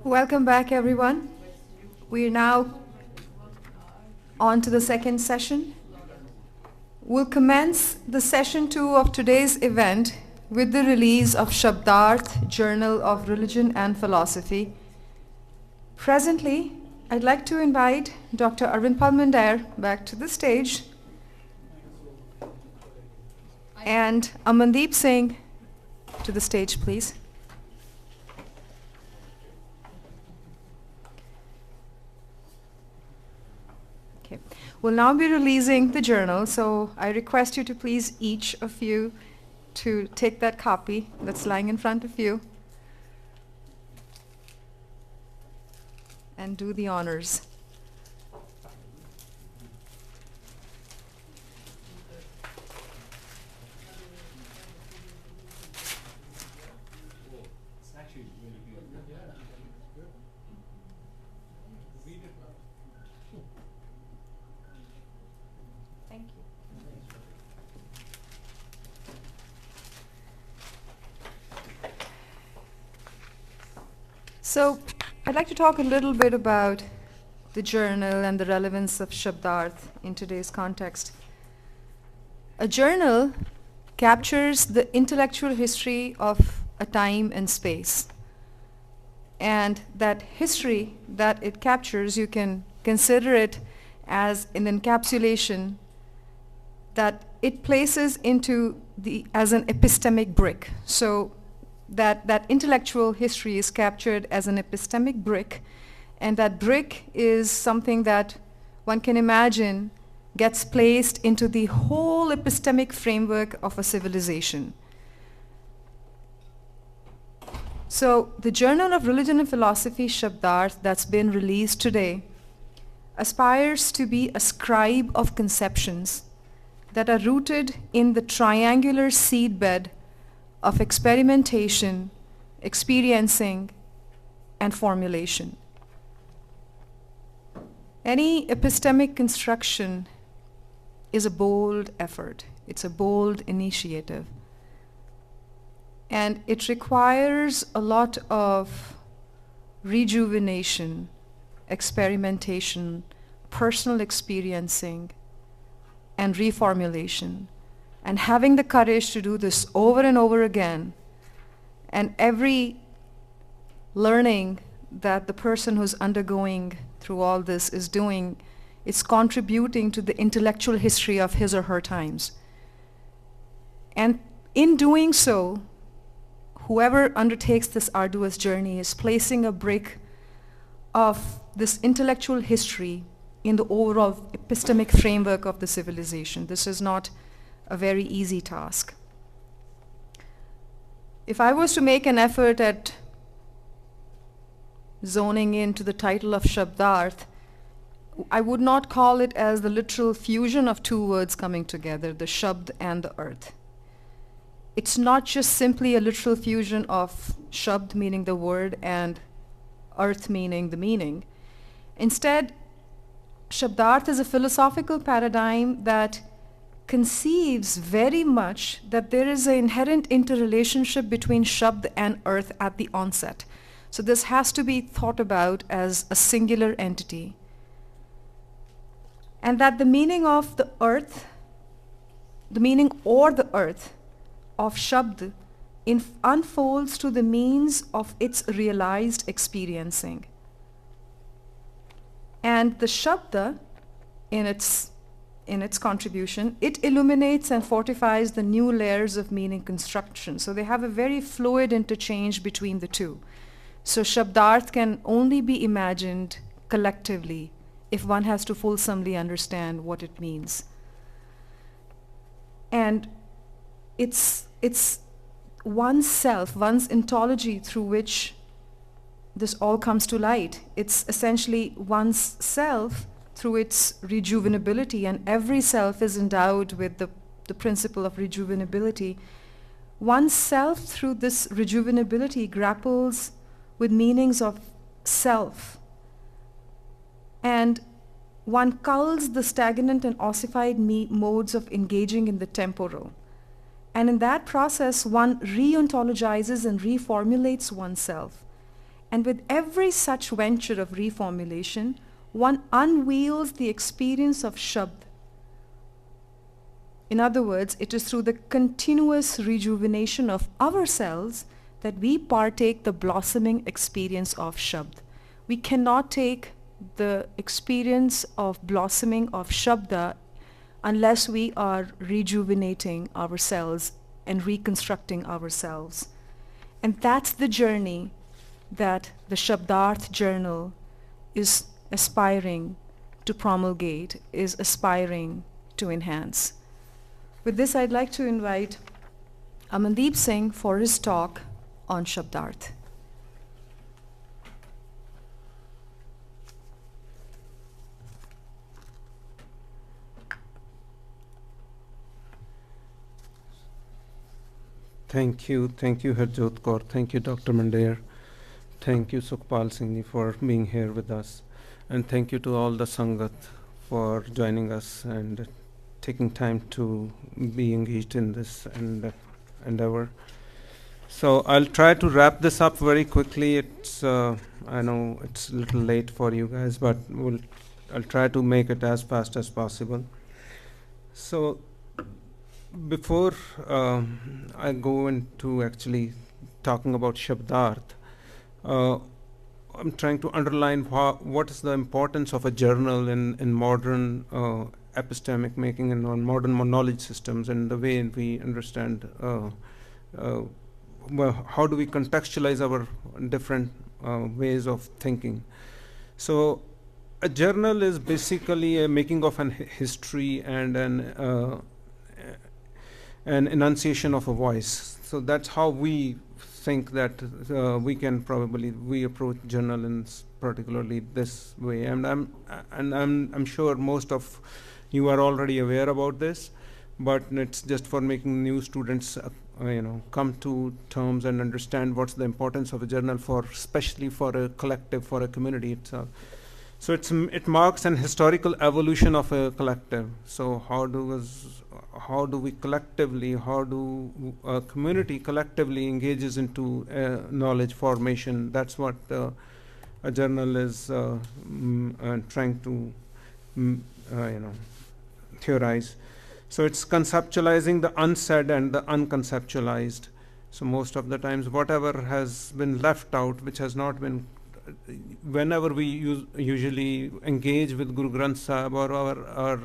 Welcome back, everyone. We are now on to the second session. We'll commence the session 2 of today's event with the release of Shabdarth, Journal of Religion and Philosophy. Presently, I'd like to invite Dr. Arvind Palmandair back to the stage and Amandeep Singh to the stage, please. Okay. We'll now be releasing the journal, so I request you to please each of you to take that copy that's lying in front of you and do the honors. So, I'd like to talk a little bit about the journal and the relevance of Shabdarth in today's context. A journal captures the intellectual history of a time and space. And that history that it captures, you can consider it as an encapsulation that it places into as an epistemic brick. So, that intellectual history is captured as an epistemic brick, and that brick is something that one can imagine gets placed into the whole epistemic framework of a civilization. So the Journal of Religion and Philosophy, Shabdarth, that's been released today, aspires to be a scribe of conceptions that are rooted in the triangular seedbed of experimentation, experiencing, and formulation. Any epistemic construction is a bold effort. It's a bold initiative. And it requires a lot of rejuvenation, experimentation, personal experiencing, and reformulation. And having the courage to do this over and over again, and every learning that the person who's undergoing through all this is doing, is contributing to the intellectual history of his or her times. And in doing so, whoever undertakes this arduous journey is placing a brick of this intellectual history in the overall epistemic framework of the civilization. This is not a very easy task. If I was to make an effort at zoning into the title of Shabdarth, I would not call it as the literal fusion of two words coming together, the Shabd and the earth. It's not just simply a literal fusion of Shabd, meaning the word, and earth, meaning the meaning. Instead, Shabdarth is a philosophical paradigm that conceives very much that there is an inherent interrelationship between Shabd and earth at the onset. So this has to be thought about as a singular entity. And that the meaning of the earth, the meaning or the earth of Shabd unfolds to the means of its realized experiencing. And the Shabda, in its contribution, it illuminates and fortifies the new layers of meaning construction. So they have a very fluid interchange between the two. So Shabdarth can only be imagined collectively if one has to fulsomely understand what it means. And it's one's self, one's ontology through which this all comes to light. It's essentially one's self through its rejuvenability, and every self is endowed with the principle of rejuvenability. One's self through this rejuvenability grapples with meanings of self, and one culls the stagnant and ossified modes of engaging in the temporal. And in that process, one re-ontologizes and reformulates oneself. And with every such venture of reformulation, one unveils the experience of Shabd. In other words, it is through the continuous rejuvenation of ourselves that we partake the blossoming experience of Shabd. We cannot take the experience of blossoming of Shabda unless we are rejuvenating ourselves and reconstructing ourselves. And that's the journey that the Shabdarth journal is aspiring to promulgate, is aspiring to enhance. With this, I'd like to invite Amandeep Singh for his talk on Shabdarth. Thank you, Harjot Kaur. Thank you, Dr. Mandair. Thank you, Sukhpal Singh, for being here with us. And thank you to all the Sangat for joining us and taking time to be engaged in this endeavor. So I'll try to wrap this up very quickly. It's I know it's a little late for you guys, but I'll try to make it as fast as possible. So before I go into actually talking about Shabdarth, I'm trying to underline what is the importance of a journal in modern epistemic making and on modern knowledge systems and the way we understand how do we contextualize our different ways of thinking. So a journal is basically a making of an history and an enunciation of a voice. So that's how we think that we approach journal in particularly this way. And I'm sure most of you are already aware about this, but it's just for making new students come to terms and understand what's the importance of a journal especially for a collective, for a community itself. So it marks an historical evolution of a collective. So how do a community collectively engages into knowledge formation? That's what a journal is trying to theorize. So it's conceptualizing the unsaid and the unconceptualized. So most of the times whatever has been left out, which has not been, whenever we usually engage with Guru Granth Sahib or our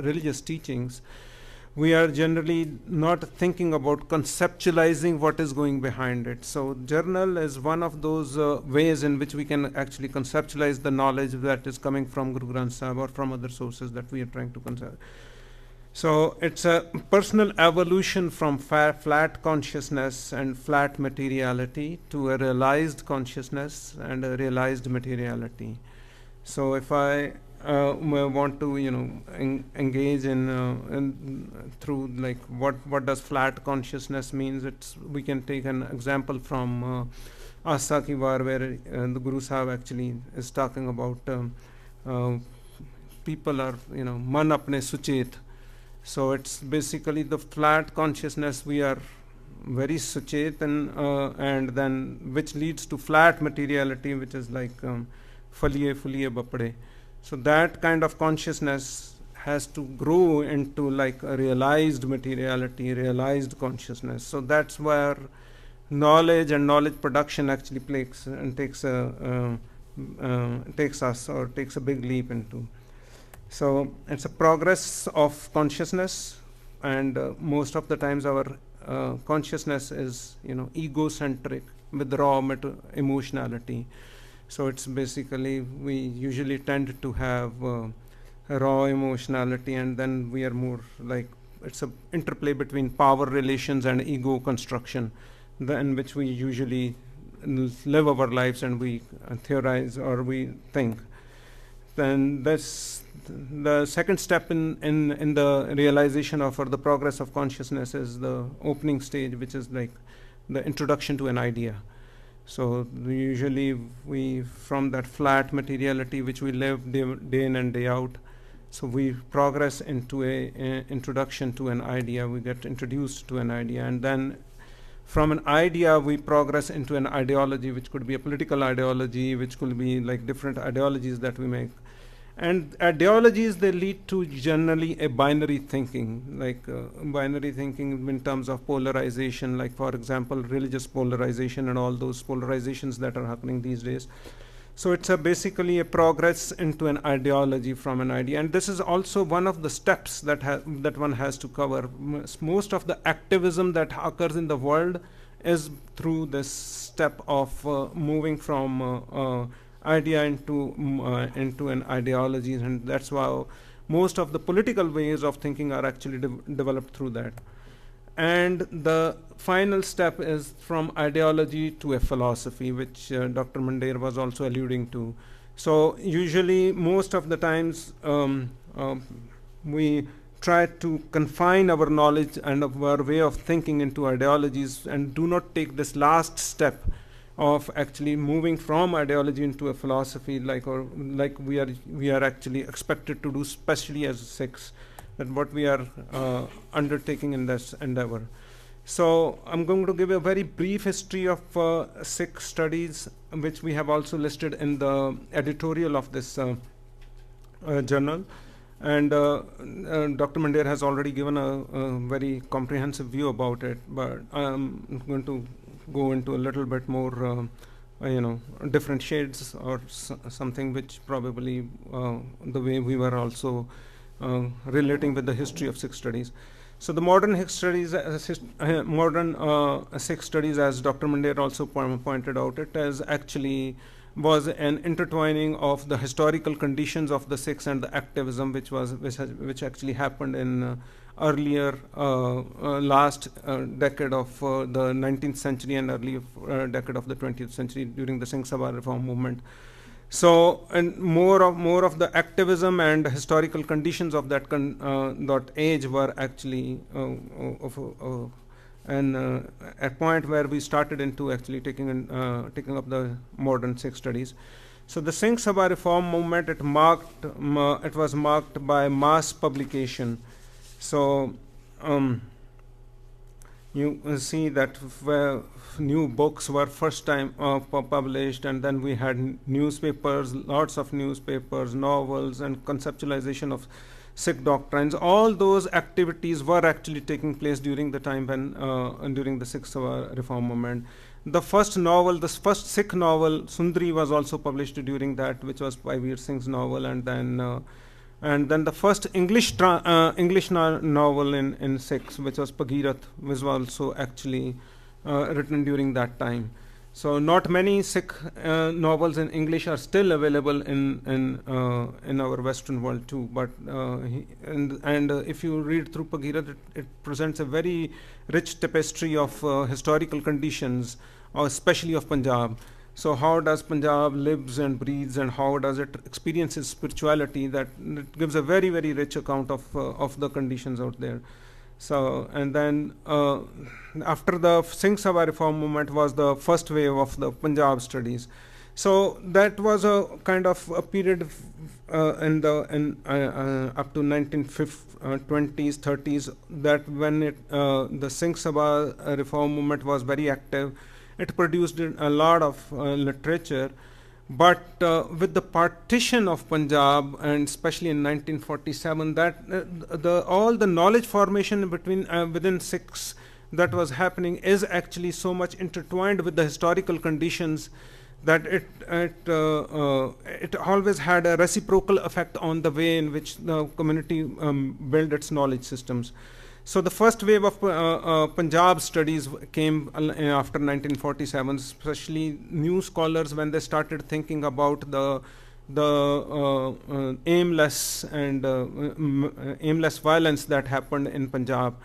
religious teachings, we are generally not thinking about conceptualizing what is going behind it. So journal is one of those ways in which we can actually conceptualize the knowledge that is coming from Guru Granth Sahib or from other sources that we are trying to concept. So it's a personal evolution from flat consciousness and flat materiality to a realized consciousness and a realized materiality. So if I want to engage in through like what does flat consciousness means, we can take an example from Asa Ki War, where the Guru Sahib actually is talking about people are man apne suchet. So it's basically the flat consciousness. We are very suchet and then which leads to flat materiality, which is like phaliye bapade. So that kind of consciousnness has to grow into like a realized materiality, realized consciousness. So that's where knowledge and knowledge production actually takes us or takes a big leap into. So it's a progress of consciousness, and most of the times our consciousness is egocentric with raw emotionality. So it's basically we usually tend to have raw emotionality, and then we are more like it's an interplay between power relations and ego construction, in which we usually live our lives and we theorize or we think. Then that's the second step in the realization of or the progress of consciousness is the opening stage, which is like the introduction to an idea. So usually we from that flat materiality which we live day in and day out, so we progress into a introduction to an idea. We get introduced to an idea, and then from an idea we progress into an ideology, which could be a political ideology, which could be like different ideologies that we make. And ideologies, they lead to generally a binary thinking, like binary thinking in terms of polarization, like for example religious polarization and all those polarizations that are happening these days. So it's basically a progress into an ideology from an idea, and this is also one of the steps that that one has to cover. Most of the activism that occurs in the world is through this step of moving from idea into an ideology, and that's why most of the political ways of thinking are actually developed through that. And the final step is from ideology to a philosophy, which Dr. Mandir was also alluding to. So usually most of the times we try to confine our knowledge and our way of thinking into ideologies, and do not take this last step of actually moving from ideology into a philosophy, like we are actually expected to do, especially as Sikhs, that what we are undertaking in this endeavor. So I'm going to give a very brief history of Sikh studies, which we have also listed in the editorial of this journal. And Dr. Mandir has already given a very comprehensive view about it, but I'm going to go into a little bit more, different shades or something which probably the way we were also relating with the history of Sikh studies. So the modern Sikh studies, Sikh studies, as Dr. Mandir also pointed out, it was an intertwining of the historical conditions of the Sikhs and the activism which actually happened in earlier last decade of the 19th century and early decade of the 20th century during the Singh Sabha reform movement. So, and more of the activism and historical conditions of that age were actually a point where we started into actually taking up the modern Sikh studies. So the Singh Sabha reform movement, it was marked by mass publication. So you see that new books were first time published, and then we had newspapers, lots of newspapers, novels, and conceptualization of Sikh doctrines. All those activities were actually taking place during the time when during the Sikh Sabha reform movement. The first Sikh novel, Sundari, was also published during that, which was Veer Singh's novel, and then the first English novel in Sikhs, which was Bhagirath, was also actually written during that time. So not many Sikh novels in English are still available in our Western world too. But if you read through Bhagirath, it presents a very rich tapestry of historical conditions, especially of Punjab. So how does Punjab lives and breathes, and how does it experiences spirituality? That it gives a very, very rich account of the conditions out there. So, and then after the Singh Sabha reform movement was the first wave of the Punjab studies. So that was a kind of a period up to 1920s, 30s, that when the Singh Sabha reform movement was very active. It produced a lot of literature, but with the partition of Punjab, and especially in 1947, that all the knowledge formation within Sikhs that was happening is actually so much intertwined with the historical conditions that it always had a reciprocal effect on the way in which the community built its knowledge systems. So the first wave of Punjab studies came after 1947, especially new scholars, when they started thinking about the aimless violence that happened in Punjab.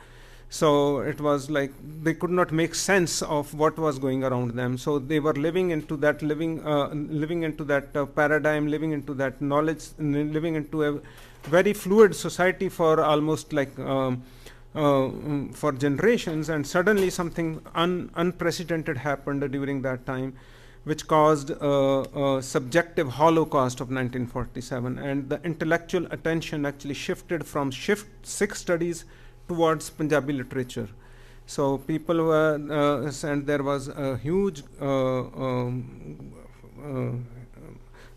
So it was like they could not make sense of what was going around them. So they were living into that paradigm, living into that knowledge, living into a very fluid society for almost like for generations, and suddenly something unprecedented happened during that time, which caused a subjective holocaust of 1947, and the intellectual attention actually shifted from Sikh studies towards Punjabi literature. So people were, and there was a huge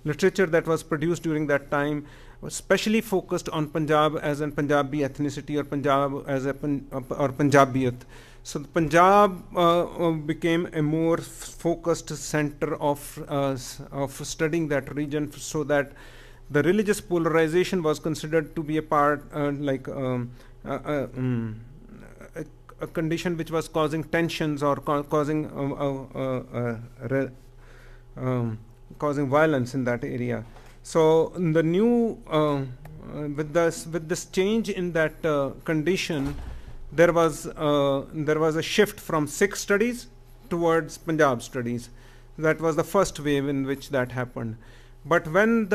literature that was produced during that time, especially focused on Punjab as an Punjabi ethnicity, or Punjab as a or Punjabiyat. So the Punjab became a more focused center of studying that region, so that the religious polarization was considered to be a part, a condition which was causing tensions or causing causing violence in that area. So the new with this change in that condition, there was a shift from Sikh studies towards Punjab studies. That was the first wave in which that happened. But when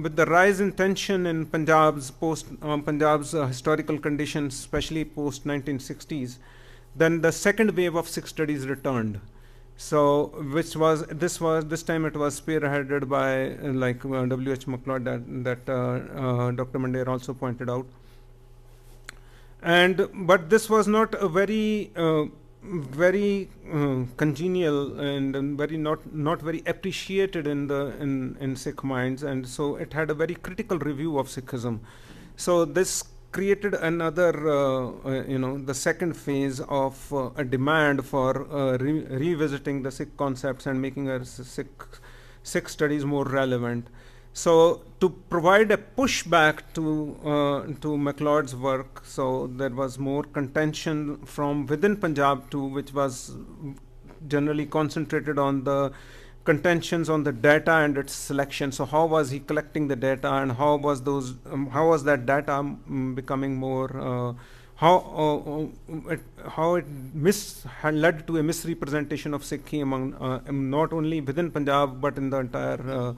with the rise in tension in Punjab's historical conditions, especially post 1960s, then the second wave of Sikh studies returned. So this time it was spearheaded by W.H. MacLeod, that Dr. Mandir also pointed out. But this was not a very congenial and very not very appreciated in Sikh minds, and so it had a very critical review of Sikhism. So this created another the second phase of a demand for revisiting the Sikh concepts and making Sikh studies more relevant. So to provide a pushback to MacLeod's work, so there was more contention from within Punjab too, which was generally concentrated on the contentions on the data and its selection. So how was he collecting the data, and how was that data becoming more how it had led to a misrepresentation of Sikhi among not only within Punjab but in the entire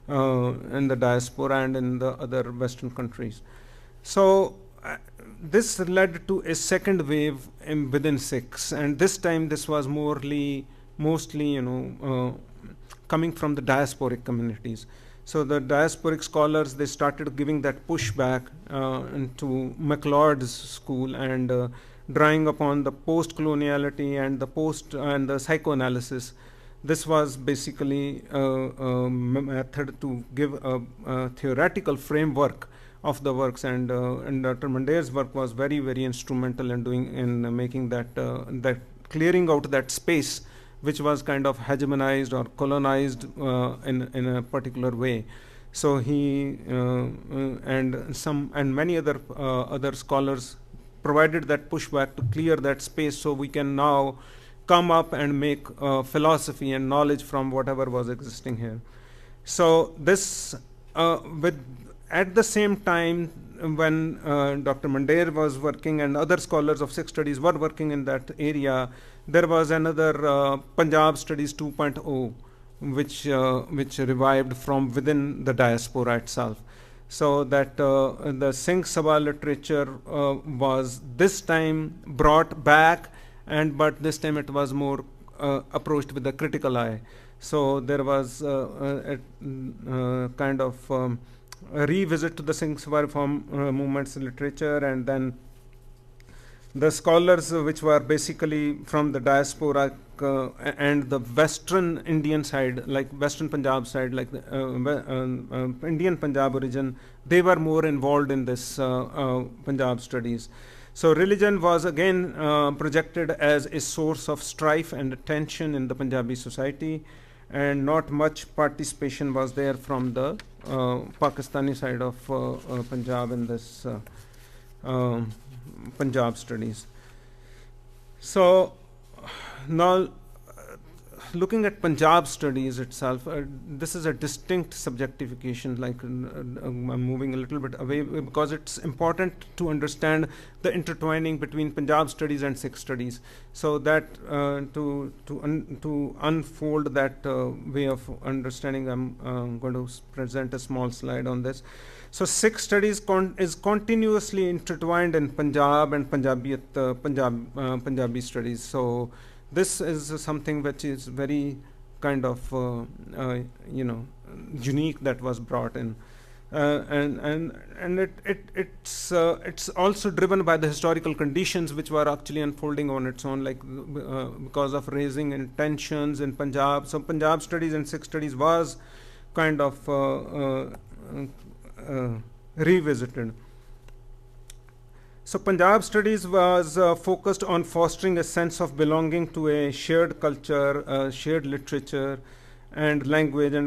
in the diaspora and in the other Western countries. So this led to a second wave within Sikhs, and this time this was mostly coming from the diasporic communities. So the diasporic scholars, they started giving that pushback into MacLeod's school and drawing upon the post-coloniality and the psychoanalysis. This was basically a method to give a theoretical framework of the works, and Dr. Mandir's work was very, very instrumental in making that clearing out that space which was kind of hegemonized or colonized in a particular way. So he and many other scholars provided that pushback to clear that space, so we can now come up and make philosophy and knowledge from whatever was existing here. So this at the same time when Dr. Mandir was working and other scholars of Sikh studies were working in that area, there was another Punjab Studies 2.0 which revived from within the diaspora itself. So that the Singh Sabha literature was this time brought back, but this time it was more approached with a critical eye. So there was a kind of a revisit to the Singh Sabha reform movement's literature, and then the scholars which were basically from the diaspora and the Western Indian side, like Western Punjab side, like the Indian Punjab origin, they were more involved in this Punjab studies. So religion was again projected as a source of strife and tension in the Punjabi society, and not much participation was there from the Pakistani side of Punjab in this Punjab studies. So now looking at Punjab studies itself, this is a distinct subjectification, like I'm moving a little bit away because it's important to understand the intertwining between Punjab studies and Sikh studies. So that to unfold that way of understanding, I'm going to present a small slide on this. So Sikh studies is continuously intertwined in Punjab and Punjabi studies. So this is something which is very kind of unique that was brought in. It's also driven by the historical conditions which were actually unfolding on its own, like because of raising in tensions in Punjab. So Punjab studies and Sikh studies was kind of revisited. So Punjab studies was focused on fostering a sense of belonging to a shared culture, shared literature, and language, and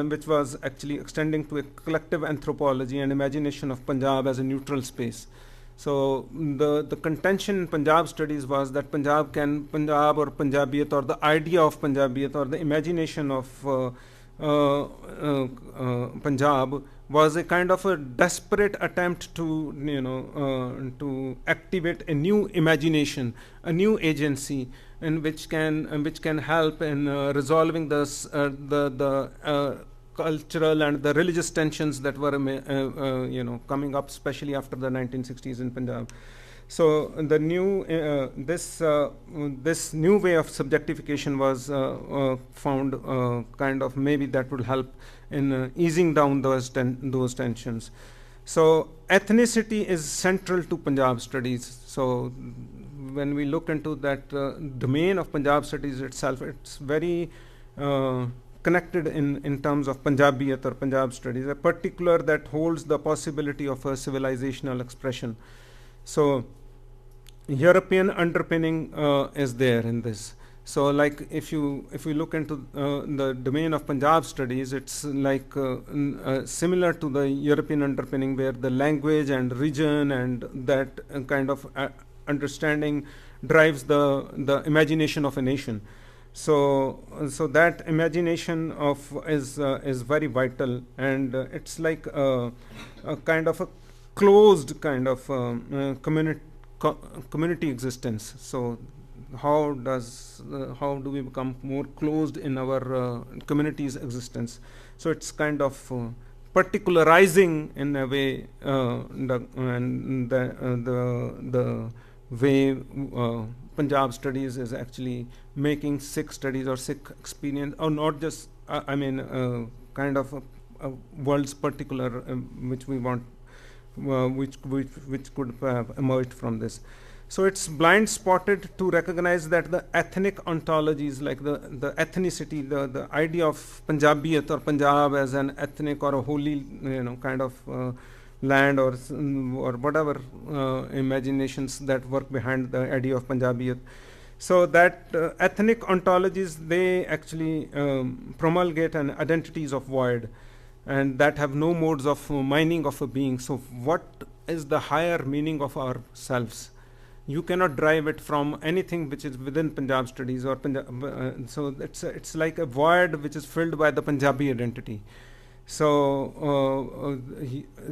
which was actually extending to a collective anthropology and imagination of Punjab as a neutral space. So the contention in Punjab studies was that Punjab or Punjabiyat, or the idea of Punjabiyat, or the imagination of Punjab, was a kind of a desperate attempt to to activate a new imagination, a new agency, and which can help in resolving the cultural and the religious tensions that were coming up, especially after the 1960s in Punjab. So the new this new way of subjectification was found kind of maybe that would help in easing down those tensions. So ethnicity is central to Punjab studies. So when we look into that domain of Punjab studies itself, it's very connected in terms of Punjabiyat or Punjab studies, a particular that holds the possibility of a civilizational expression. So European underpinning is there in this. So like if you look into the domain of Punjab studies, it's like similar to the European underpinning, where the language and region and that kind of understanding drives the imagination of a nation. So that imagination is very vital, and it's like a kind of a closed kind of community existence. So how do we become more closed in our community's existence? So it's kind of particularizing in a way the way Punjab studies is actually making Sikh studies or Sikh experience, or not just kind of a world's particular which we want, which could have emerged from this. So it's blind spotted to recognize that the ethnic ontologies, like the ethnicity, the idea of Punjabiyat or Punjab as an ethnic or a holy kind of land or whatever imaginations that work behind the idea of Punjabiyat. So that ethnic ontologies, they actually promulgate an identities of void, and that have no modes of mining of a being. So what is the higher meaning of ourselves? You cannot derive it from anything which is within Punjab studies or Punjab. So it's like a void which is filled by the Punjabi identity. So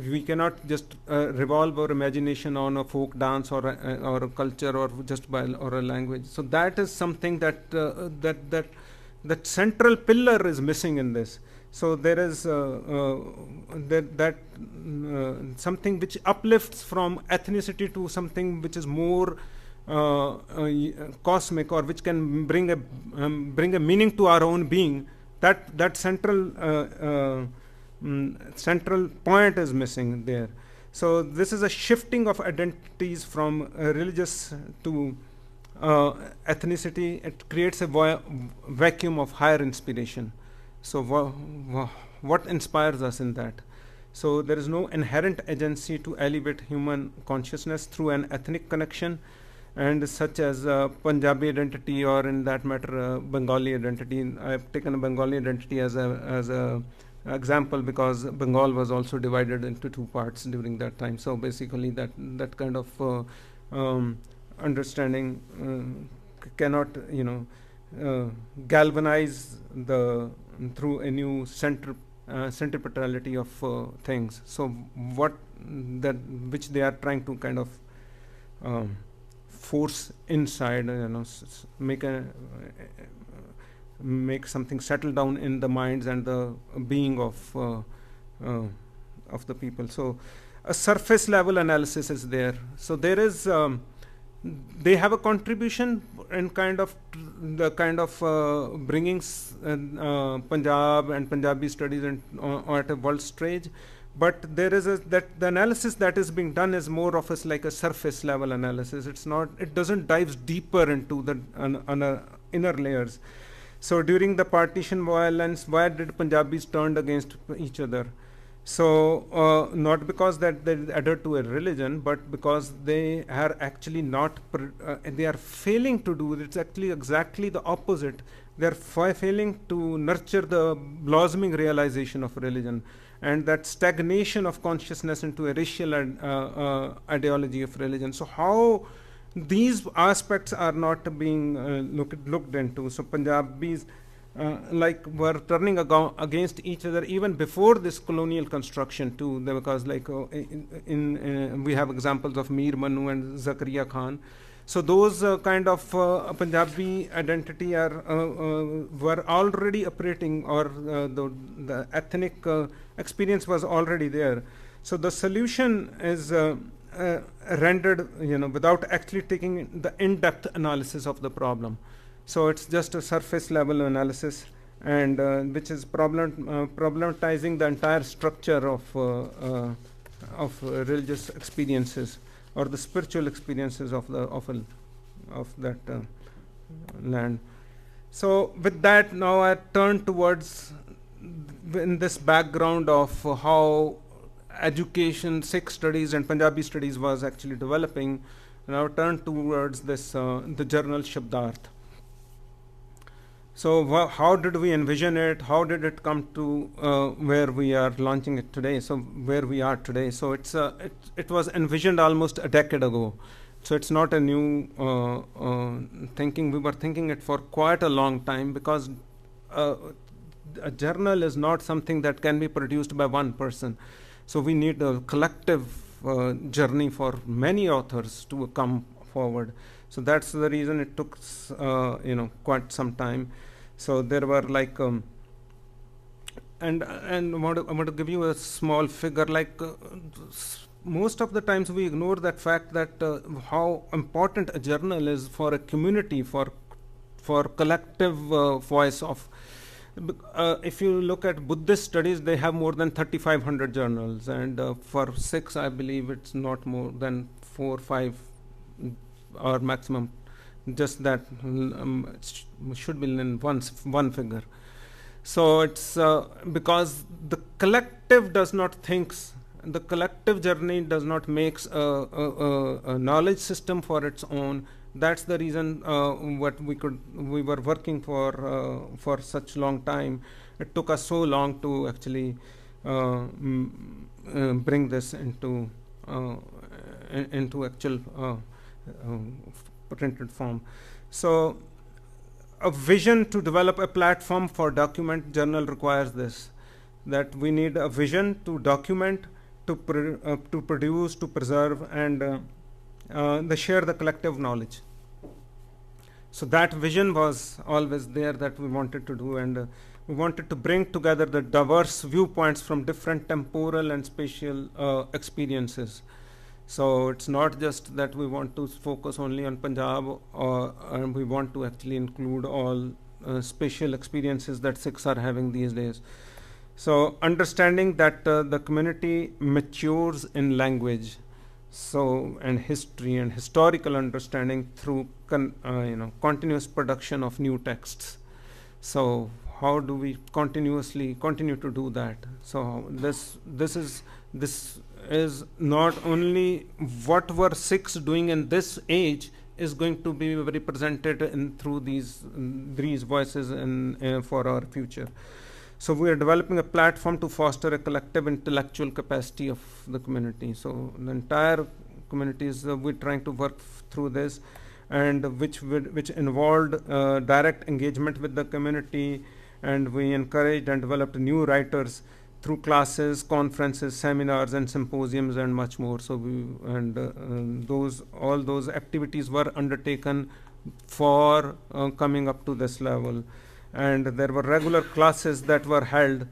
we cannot just revolve our imagination on a folk dance or a culture or or a language. So that is something that that central pillar is missing in this. So there is something which uplifts from ethnicity to something which is more cosmic, or which can bring a meaning to our own being. That central point is missing there. So this is a shifting of identities from religious to ethnicity. It creates a vacuum of higher inspiration. So what inspires us in that? So there is no inherent agency to elevate human consciousness through an ethnic connection, and such as Punjabi identity, or in that matter Bengali identity. I have taken a Bengali identity as a example because Bengal was also divided into two parts during that time. So basically that kind of understanding cannot galvanize through a new centripetality of things. So which they are trying to kind of force inside, make something settle down in the minds and the being of the people. So a surface level analysis is there. So there is they have a contribution and bringing Punjab and Punjabi studies at a world stage. But there is that the analysis that is being done is more of like a surface level analysis. It doesn't dive deeper into the inner layers. So during the partition violence, why did Punjabis turned against each other? So not because that they adhered to a religion, but because they are actually not, they are failing to do, it's actually exactly the opposite. They are failing to nurture the blossoming realization of religion, and that stagnation of consciousness into a racial ideology of religion. So how these aspects are not being looked into. So Punjabis were turning against each other even before this colonial construction too, because we have examples of Mir Manu and Zakaria Khan. So those Punjabi identity were already operating, or the ethnic experience was already there. So the solution is rendered, without actually taking the in-depth analysis of the problem. So it's just a surface level analysis, and which is problematizing the entire structure of religious experiences, or the spiritual experiences of that land. So with that, now I turn towards, in this background of how education, Sikh studies and Punjabi studies was actually developing, now turn towards this the journal Shabdarth. So how did we envision it? How did it come to where we are launching it today? So where we are today. So it was envisioned almost a decade ago. So it's not a new thinking. We were thinking it for quite a long time, because a journal is not something that can be produced by one person. So we need a collective journey for many authors to come forward. So that's the reason it took quite some time. So there were and I want to give you a small figure. Most of the times we ignore that fact, that how important a journal is for a community, for collective voice of. If you look at Buddhist studies, they have more than 3,500 journals, and for Sikhs, I believe it's not more than 4 or 5, or maximum, just that should be in one figure. So it's because the collective does not think, the collective journey does not make a knowledge system for its own. That's the reason what we were working for such long time. It took us so long to actually bring this into actual printed form. So a vision to develop a platform for document journal requires this, that we need a vision to document, to produce, to preserve, and share the collective knowledge. So that vision was always there, that we wanted to do, and we wanted to bring together the diverse viewpoints from different temporal and spatial experiences. So it's not just that we want to focus only on Punjab, and we want to actually include all spatial experiences that Sikhs are having these days. So understanding that the community matures in language, and history and historical understanding through continuous production of new texts. So how do we continue to do that? So this is not only what were Sikhs doing in this age is going to be represented through these voices for our future. So we are developing a platform to foster a collective intellectual capacity of the community. So the entire communities, we're trying to work through this, and which involved direct engagement with the community, and we encouraged and developed new writers through classes, conferences, seminars, and symposiums, and much more. So all those activities were undertaken for coming up to this level. And there were regular classes that were held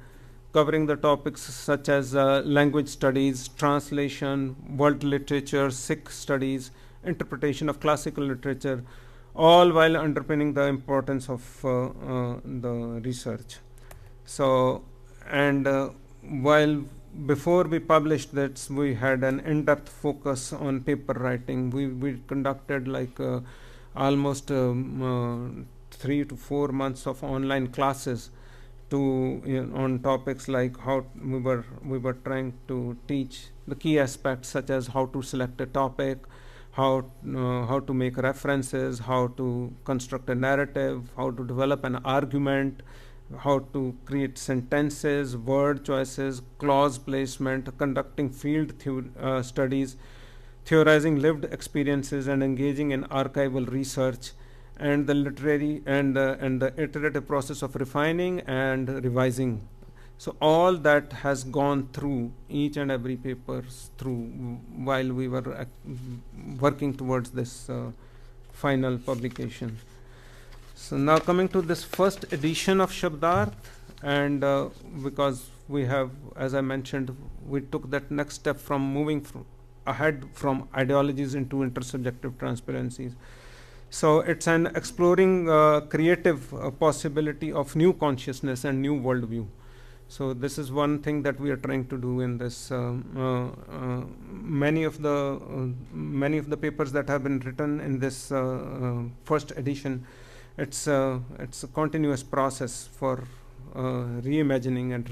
covering the topics such as language studies, translation, world literature, Sikh studies, interpretation of classical literature. all while underpinning the importance of the research. So, and while before we published that, we had an in-depth focus on paper writing. We conducted like almost 3 to 4 months of online classes to on topics like how we were trying to teach the key aspects such as how to select a topic, how to make references, how to construct a narrative, how to develop an argument, how to create sentences, word choices, clause placement, conducting field studies, theorizing lived experiences, and engaging in archival research, and the literary and the iterative process of refining and revising. So all that has gone through each and every paper through while we were working towards this final publication. So now coming to this first edition of Shabdarth, and because we have, as I mentioned, we took that next step from moving ahead from ideologies into intersubjective transparencies. So it's an exploring creative possibility of new consciousness and new worldview. So this is one thing that we are trying to do in this. Many of the papers that have been written in this first edition, it's a continuous process for reimagining and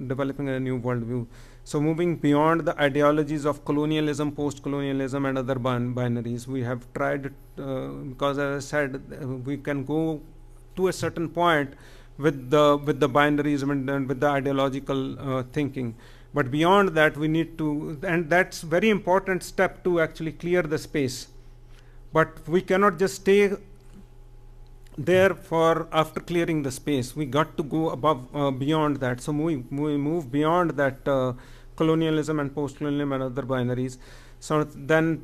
developing a new worldview. So moving beyond the ideologies of colonialism, post-colonialism, and other binaries, we have tried, because as I said, we can go to a certain point with the binaries and with the ideological thinking. But beyond that, we need to, and that's very important step to actually clear the space. But we cannot just stay there for after clearing the space. We got to go above, beyond that. So we move beyond that colonialism and post-colonialism and other binaries. So then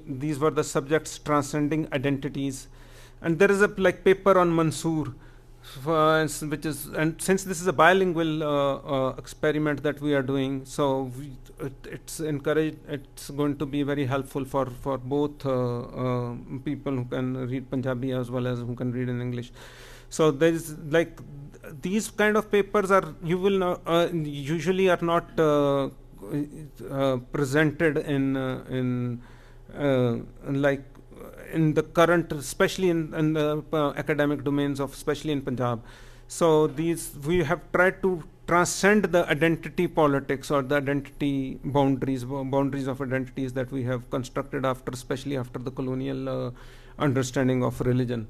these were the subjects transcending identities. And there is a paper on Mansoor, which is, and since this is a bilingual experiment that we are doing, so it's going to be very helpful for both people who can read Punjabi as well as who can read in English. So there is these kind of papers are usually are not presented in the current, especially in the academic domains of, especially in Punjab. So we have tried to transcend the identity politics or the identity boundaries of identities that we have constructed especially after the colonial understanding of religion.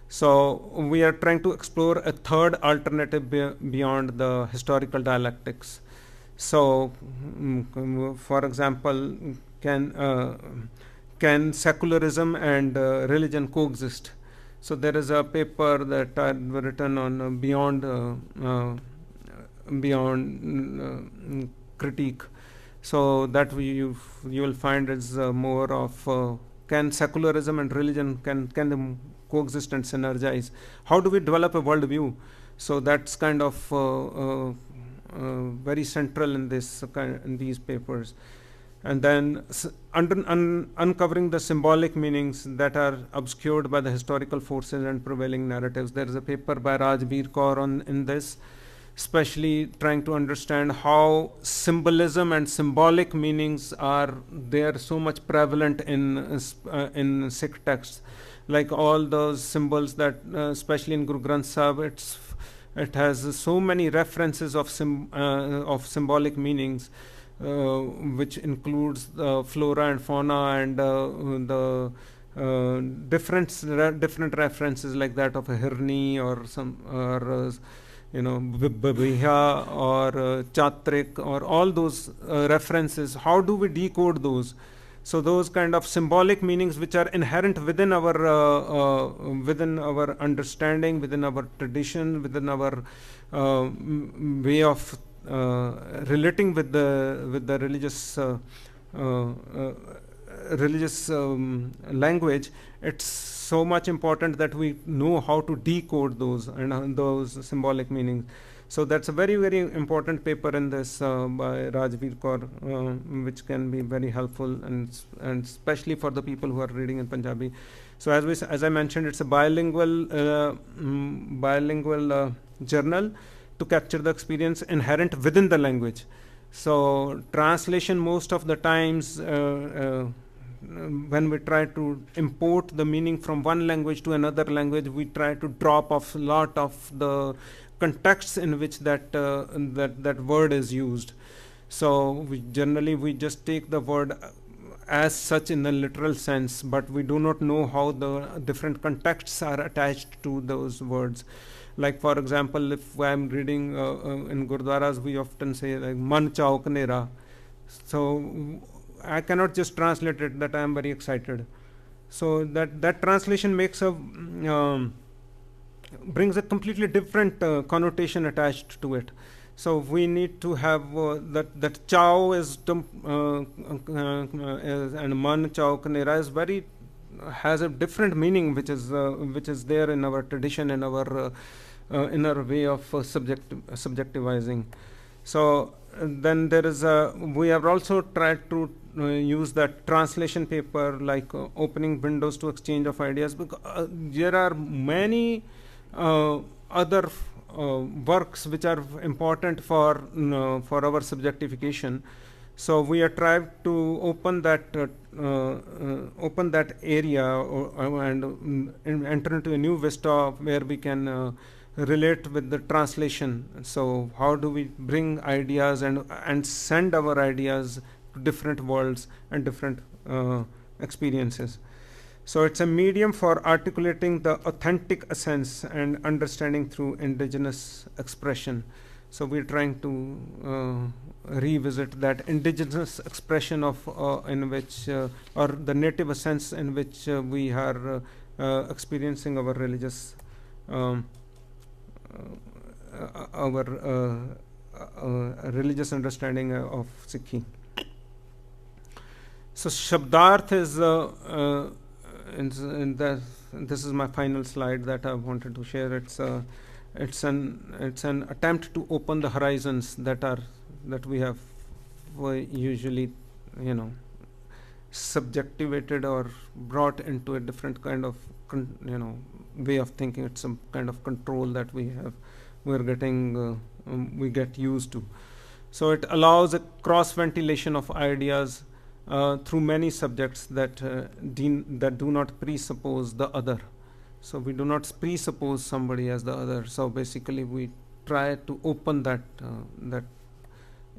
So we are trying to explore a third alternative beyond the historical dialectics. So, for example, can secularism and religion coexist? So there is a paper that I've written on beyond critique. So that you will find is more of can secularism and religion can them coexist and synergize? How do we develop a worldview? So that's kind of very central in these papers. And then uncovering the symbolic meanings that are obscured by the historical forces and prevailing narratives. There is a paper by Rajbir Kaur in this, especially trying to understand how symbolism and symbolic meanings are there so much prevalent in Sikh texts. Like all those symbols that, especially in Guru Granth Sahib, it has so many references of symbolic meanings. Which includes the flora and fauna and the different references like that of a hirni or babiha or chatrik or all those references. How do we decode those? So those kind of symbolic meanings which are inherent within our understanding, within our tradition, within our way of relating with the religious language. It's so much important that we know how to decode those and those symbolic meanings. So that's a very, very important paper in this by Rajveer Kaur, which can be very helpful, and especially for the people who are reading in Punjabi. So as I mentioned, it's a bilingual journal to capture the experience inherent within the language. So translation, most of the times, when we try to import the meaning from one language to another language, we try to drop off a lot of the contexts in which that word is used. So we just take the word as such in the literal sense, but we do not know how the different contexts are attached to those words. Like, for example, if I'm reading in Gurdwaras, we often say like man chauk nera. So I cannot just translate it that I am very excited. So that translation makes a brings a completely different connotation attached to it. So we need to have that chow is and man chauk nera is very has a different meaning, which is there in our tradition, in our way of subjectivizing. So then there is we have also tried to use that translation paper like opening windows to exchange of ideas, because there are many other works which are important for our subjectification. So we are trying to open that area and enter into a new vista where we can relate with the translation. So how do we bring ideas and send our ideas to different worlds and different experiences? So it's a medium for articulating the authentic essence and understanding through indigenous expression. So we're trying to revisit that indigenous expression of in which or the native essence in which we are experiencing our religious religious understanding of Sikhi. So Shabdarth is this is my final slide that I wanted to share. It's an attempt to open the horizons that we have usually, subjectivated or brought into a different kind of way of thinking. It's some kind of control that we get used to. So it allows a cross ventilation of ideas through many subjects that do not presuppose the other. So we do not presuppose somebody as the other. So basically we try to open that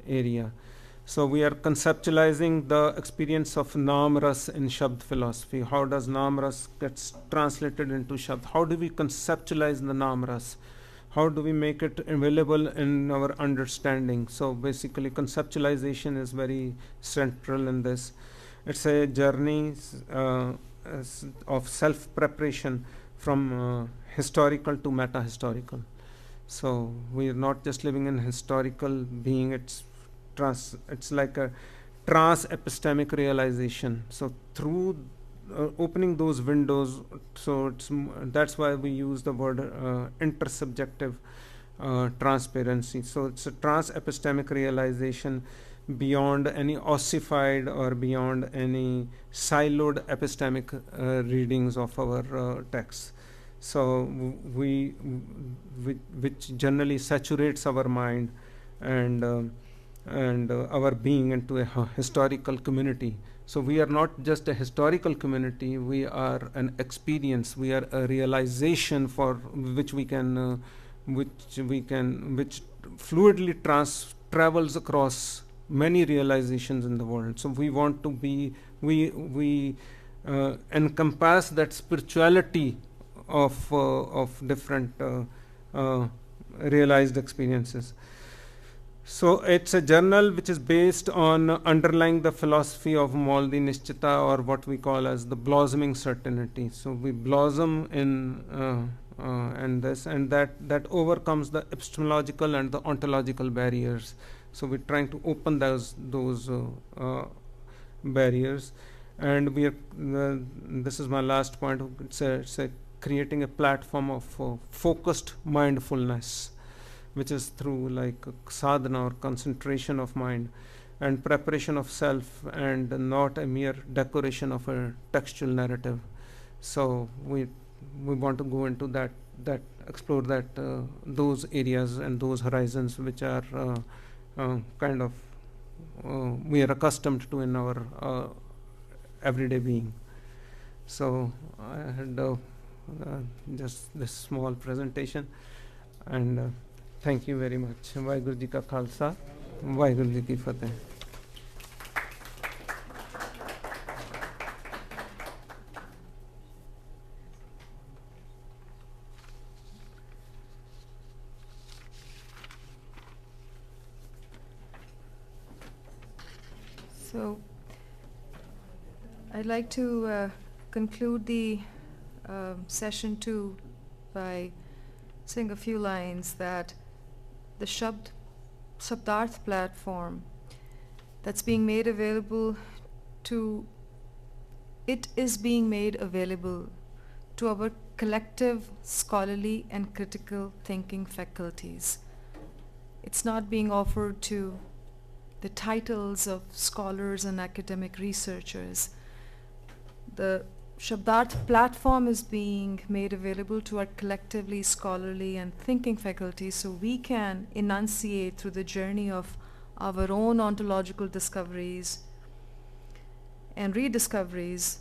area. So we are conceptualizing the experience of Naam Ras in Shabd philosophy. How does Naam Ras gets translated into Shabd? How do we conceptualize the Naam Ras? How do we make it available in our understanding? So basically conceptualization is very central in this. It's a journey of self-preparation from historical to meta-historical. So we are not just living in historical being, it's like a trans-epistemic realization. So through opening those windows, so that's why we use the word intersubjective transparency. So it's a trans-epistemic realization beyond any ossified or beyond any siloed epistemic readings of our texts. So which generally saturates our mind and our being into a historical community. So we are not just a historical community, we are an experience, we are a realization for which fluidly travels across many realizations in the world. So we want to be, we encompass that spirituality of different realized experiences. So it's a journal which is based on underlying the philosophy of Mauldi Nishchita, or what we call as the blossoming certainty. So we blossom in this, and that overcomes the epistemological and the ontological barriers. So we're trying to open those barriers, and we are. This is my last point. It's creating a platform of focused mindfulness. which is through like sadhana or concentration of mind and preparation of self, and not a mere decoration of a textual narrative. So we want to go into that explore that those areas and those horizons which are kind of we are accustomed to in our everyday being. So I had just this small presentation, and thank you very much. Vaheguru Ji Ka Khalsa, Vaheguru Ji Ki Fateh. So I'd like to conclude the session 2 by saying a few lines that the Shabdarth platform that's being made available to, it is being made available to our collective scholarly and critical thinking faculties. It's not being offered to the titles of scholars and academic researchers. The Shabdarth platform is being made available to our collectively scholarly and thinking faculty, so we can enunciate through the journey of our own ontological discoveries and rediscoveries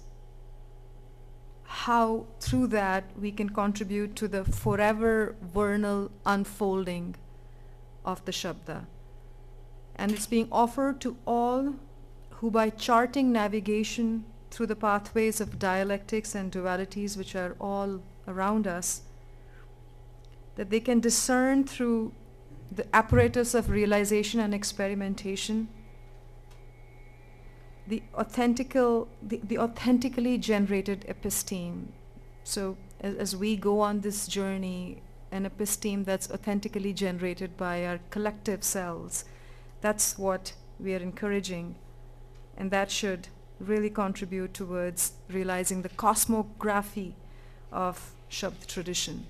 how through that we can contribute to the forever vernal unfolding of the Shabda. And it's being offered to all who, by charting navigation through the pathways of dialectics and dualities which are all around us, that they can discern through the apparatus of realization and experimentation the authentically generated episteme. So as we go on this journey, an episteme that's authentically generated by our collective selves, that's what we are encouraging, and that should really contribute towards realizing the cosmography of Shabd tradition.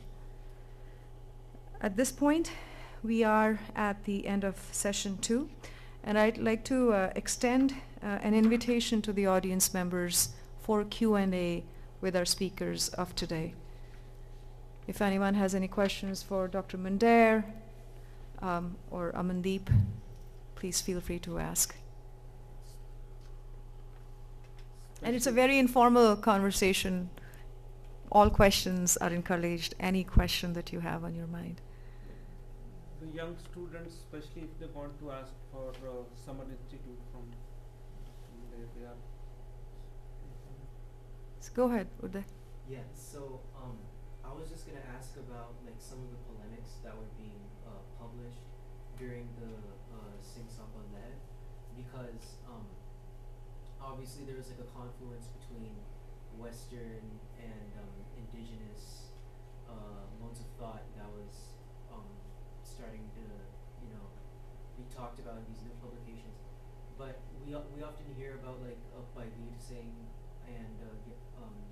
At this point, we are at the end of session 2, and I'd like to extend an invitation to the audience members for Q&A with our speakers of today. If anyone has any questions for Dr. Mandair or Amandeep, please feel free to ask. And it's a very informal conversation. All questions are encouraged, any question that you have on your mind. The young students, especially if they want to ask for Summer Institute from they are. So go ahead, Uday. Yeah, so I was just going to ask about like some of the polemics that were being published during the Singh Sabha led, because obviously there was like a confluence between Western and indigenous modes of thought that was starting to, be talked about in these new publications. But we often hear about like Baiveer Singh and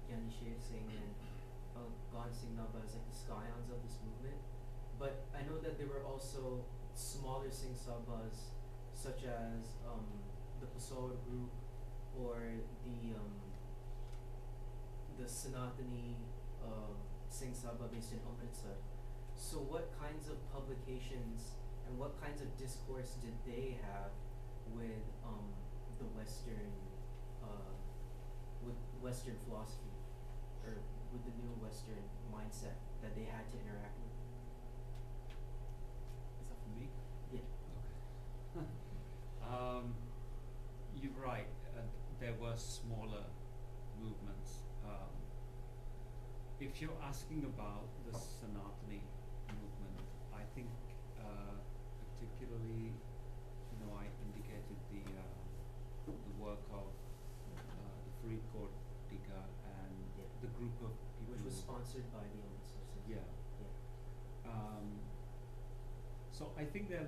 Gyani Sher Singh and Gan Singh Nabha as like the scions of this movement. But I know that there were also smaller Singh Sabhas, such as the Pasor group or the Sanatani Singh Sabha based in Amritsar. So what kinds of publications and what kinds of discourse did they have with the Western philosophy, or with the new Western mindset that they had to interact with? Is that for me? Yeah. Okay. You're right. There were smaller movements. If you're asking about the Sanatani movement, I think particularly, I indicated the work of the Faridkot Tika and the group of people, Which was sponsored by the Amritsar Center. Yeah. So I think that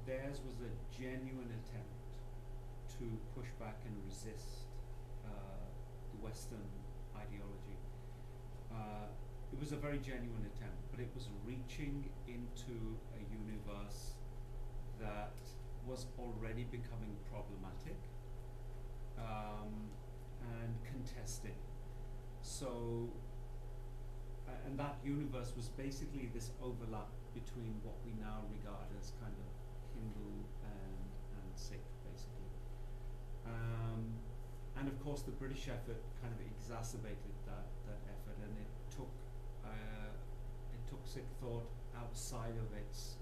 theirs was a genuine attempt to push back and resist the Western ideology. it was a very genuine attempt, but it was reaching into a universe that was already becoming problematic and contested. So, and that universe was basically this overlap between what we now regard as kind of Hindu and Sikh, basically. And of course, the British effort kind of exacerbated that effort, and it took Sikh thought outside of its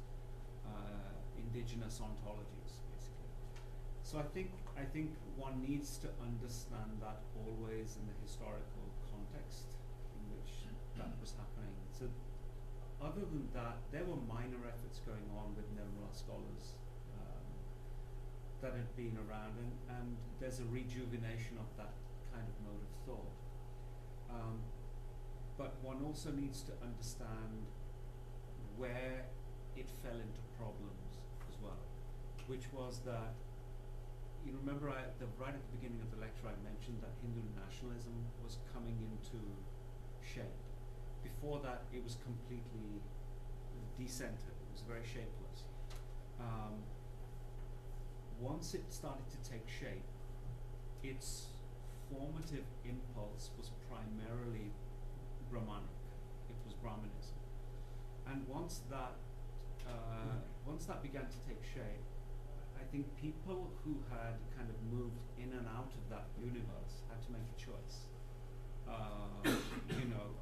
indigenous ontologies, basically. So I think one needs to understand that always in the historical context in which that was happening. So other than that, there were minor efforts going on with Nirmala scholars that had been around, and there's a rejuvenation of that kind of mode of thought. But one also needs to understand where it fell into problems as well, which was that, you remember right at the beginning of the lecture I mentioned that Hindu nationalism was coming into shape. Before that, it was completely decentered, it was very shapeless. Once it started to take shape, its formative impulse was primarily Brahmanic. It was Brahmanism. And once that began to take shape, I think people who had kind of moved in and out of that universe had to make a choice. You know,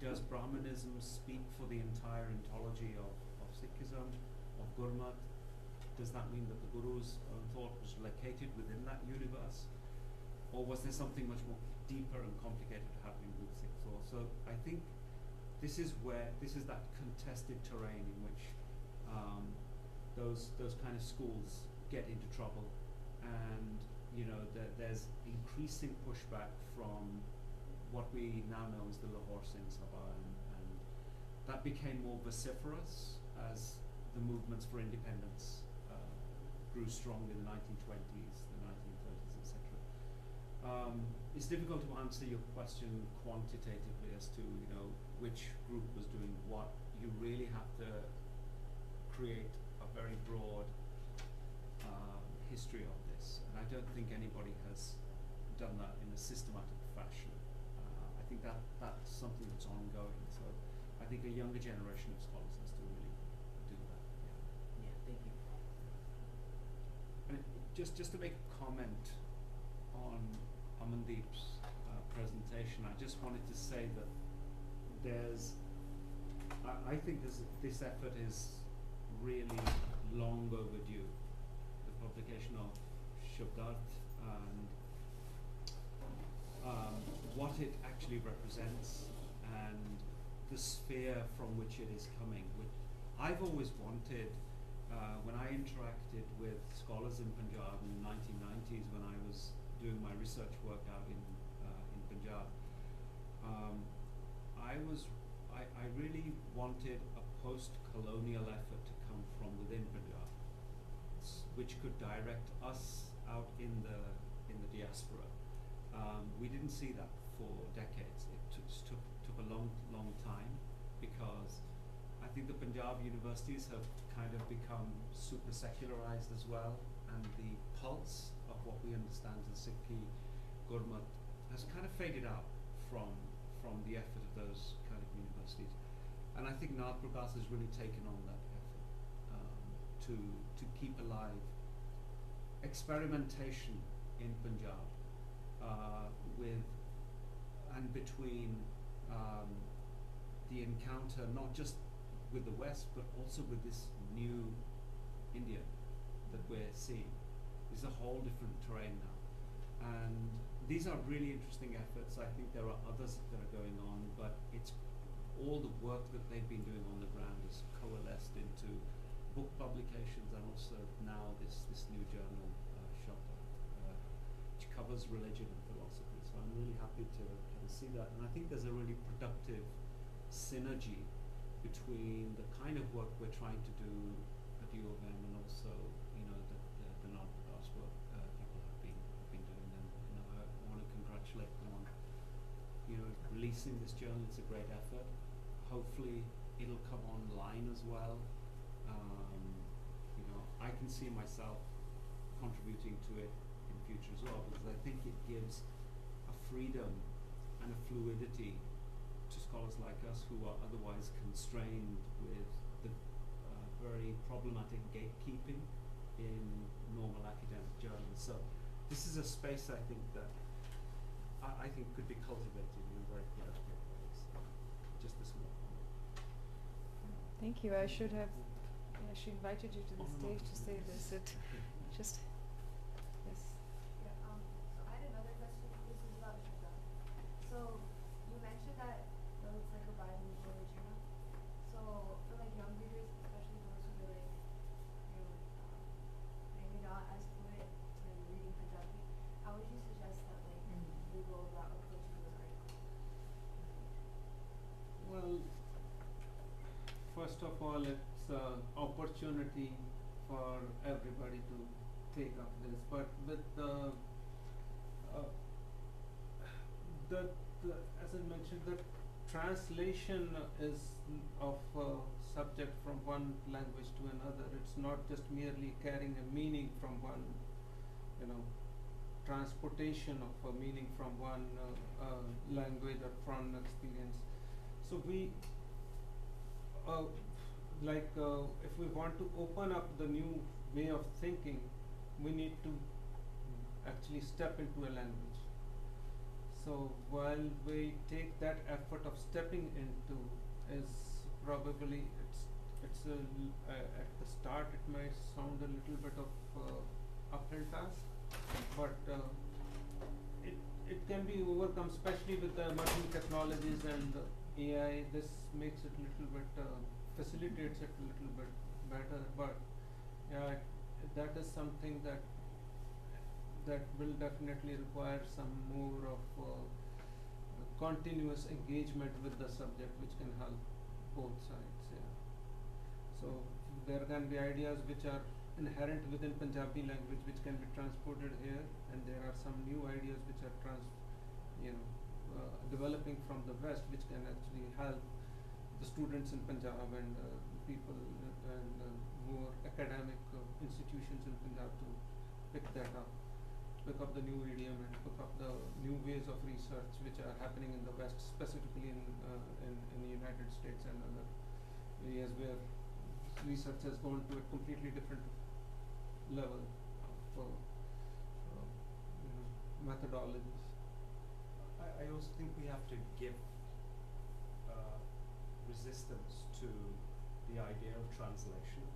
does Brahmanism speak for the entire ontology of Sikhism, of Gurmat? Does that mean that the Guru's own thought was located within that universe? Or was there something much more deeper and complicated happening with Sikh thought? So I think this is that contested terrain in which those kind of schools get into trouble, and you know there's increasing pushback from what we now know as the Lahore Singh Sabha, and that became more vociferous as the movements for independence grew strong in the 1920s, the 1930s, etc. It's difficult to answer your question quantitatively as to which group was doing what. You really have to create a very broad history of this, and I don't think anybody has done that in a systematic fashion. I think that's something that's ongoing. So I think a younger generation of scholars has to really do that. Yeah, thank you. And just to make a comment on Amandeep's presentation, I just wanted to say that I think this effort is really long overdue. The publication of Shabdarth and what it actually represents and the sphere from which it is coming. I've always wanted, when I interacted with scholars in Punjab in the 1990s, when I was doing my research work out in Punjab, I really wanted a post-colonial effort to come from within Punjab, which could direct us out in the diaspora. We didn't see that for decades. It took a long time, because I think the Punjab universities have kind of become super secularized as well, and the pulse of what we understand as Sikhi Gurmat has kind of faded out from the effort of those kind of universities. And I think Nath Prakash has really taken on that effort to keep alive experimentation in Punjab with and between the encounter not just with the West but also with this new India that we're seeing. It's a whole different terrain now, and these are really interesting efforts. I think there are others that are going on, but it's all the work that they've been doing on the ground is coalesced into book publications, and also now this new journal, Shabdarth, which covers religion and philosophy. So I'm really happy to see that, and I think there's a really productive synergy between the kind of work we're trying to do at UOM and also the non-Prakash work people have been doing. And I want to congratulate them on releasing releasing this journal. It's a great effort. Hopefully it'll come online as well. You know, I can see myself contributing to it in future as well, because I think it gives a freedom and a fluidity to scholars like us who are otherwise constrained with the very problematic gatekeeping in normal academic journals. So this is a space I think that I think could be cultivated in a very productive way. So just a small comment. Thank you. I should have actually invited you to the stage to say this. It just, yes. Yeah, so I had another question. This is about Shabdarth. So you mentioned that it's like a bilingual journal. So for like young readers, especially those who are like, maybe not as fluent in reading Punjabi, how would you suggest that like we go about approaching those articles? Well, first of all, it's an opportunity for everybody to take up this, but with the as I mentioned, the translation is of a subject from one language to another. It's not just merely carrying a meaning from one, transportation of a meaning from one language or from experience. So we, if we want to open up the new way of thinking, we need to actually step into a language. So while we take that effort of stepping into, is probably it's at the start it might sound a little bit of uphill task, but it can be overcome, especially with the emerging technologies and AI. This makes it a little bit facilitates it a little bit better, but yeah, that is something that will definitely require some more of continuous engagement with the subject, which can help both sides. Yeah. So there can be ideas which are inherent within Punjabi language which can be transported here, and there are some new ideas which are developing from the West, which can actually help the students in Punjab and people and more academic institutions in Punjab to pick up the new idiom and pick up the new ways of research which are happening in the West, specifically in the United States and other areas where research has gone to a completely different level of methodologies. I also think we have to give resistance to the idea of translation.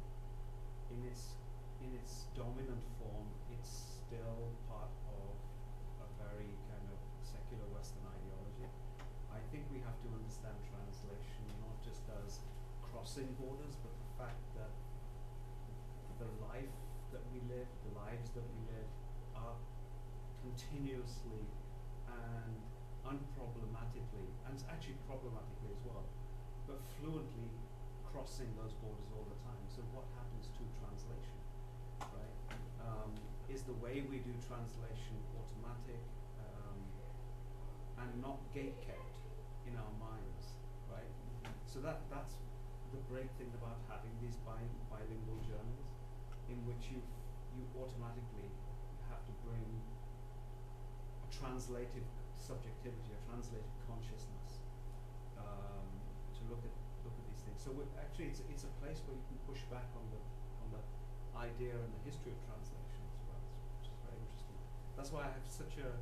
In its dominant form, it's still part of a very kind of secular Western ideology. I think we have to understand translation not just as crossing borders, but the fact that the life that we live, the lives that we live, are continuously and unproblematically, and actually problematically as well, but fluently crossing those borders all the time. So what happens to translation, right? Is the way we do translation automatic and not gate-kept in our minds, right? So that's the great thing about having these bilingual journals, in which you automatically have to bring a translative subjectivity, a translative consciousness to look at these things. So actually, it's a place where you can push back on the idea and the history of translation as well, which is very interesting. That's why I have such a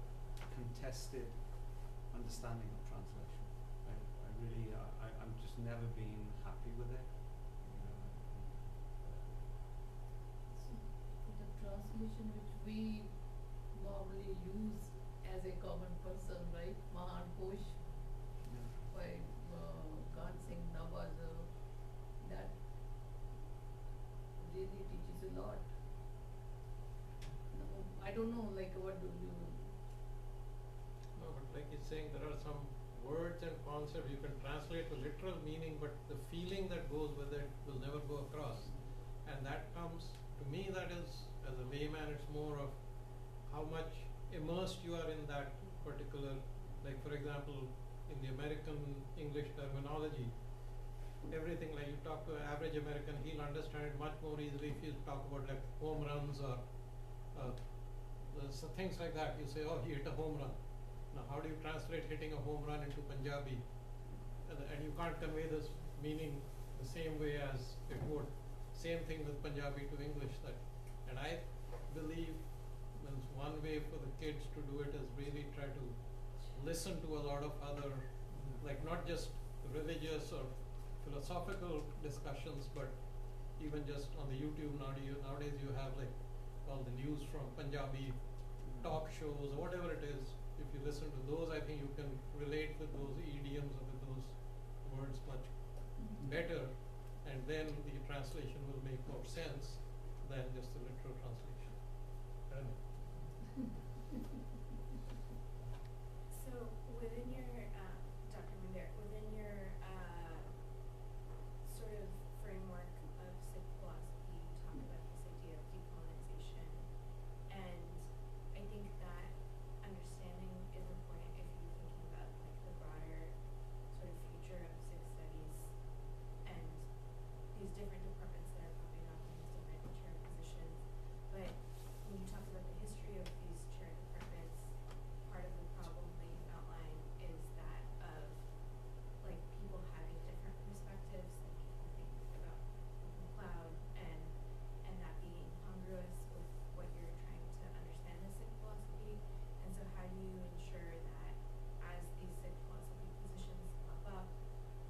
contested understanding of translation. I'm just never been happy with it. The translation which we normally use as a common person, right? Mahan Kosh by Khan Singh Nawaz, that really teaches a lot. I don't know, like, what do you? No, but like he's saying, there are some words and concepts you can translate to literal meaning, but the feeling that goes with it will never go across. And that comes, to me, that is, as a layman, it's more of how much immersed you are in that particular, like for example, in the American English terminology. Everything, like you talk to an average American, he'll understand it much more easily if you talk about like home runs or so things like that. You say, oh, he hit a home run. Now, how do you translate hitting a home run into Punjabi? And you can't convey this meaning the same way as it would. Same thing with Punjabi to English. And I believe there's one way for the kids to do it is really try to listen to a lot of other, like not just religious or philosophical discussions, but even just on the YouTube nowadays you have like all the news from Punjabi talk shows or whatever it is. If you listen to those, I think you can relate with those idioms or with those words much better, and then the translation will make more sense than just the literal translation. I don't know. So within your, Dr. Mundir, within your sort of framework of Sikh philosophy, you talk about this idea of decolonization, and I think that understanding is important if you're thinking about like the broader sort of future of Sikh studies and these different departments that are popping up in these different chair positions. But when you talk about the history of these chair departments, part of the problem that you outline is that of like people having different perspectives, like people think about open cloud and that being incongruous with what you're trying to understand as Sikh philosophy. And so how do you ensure that as these Sikh philosophy positions pop up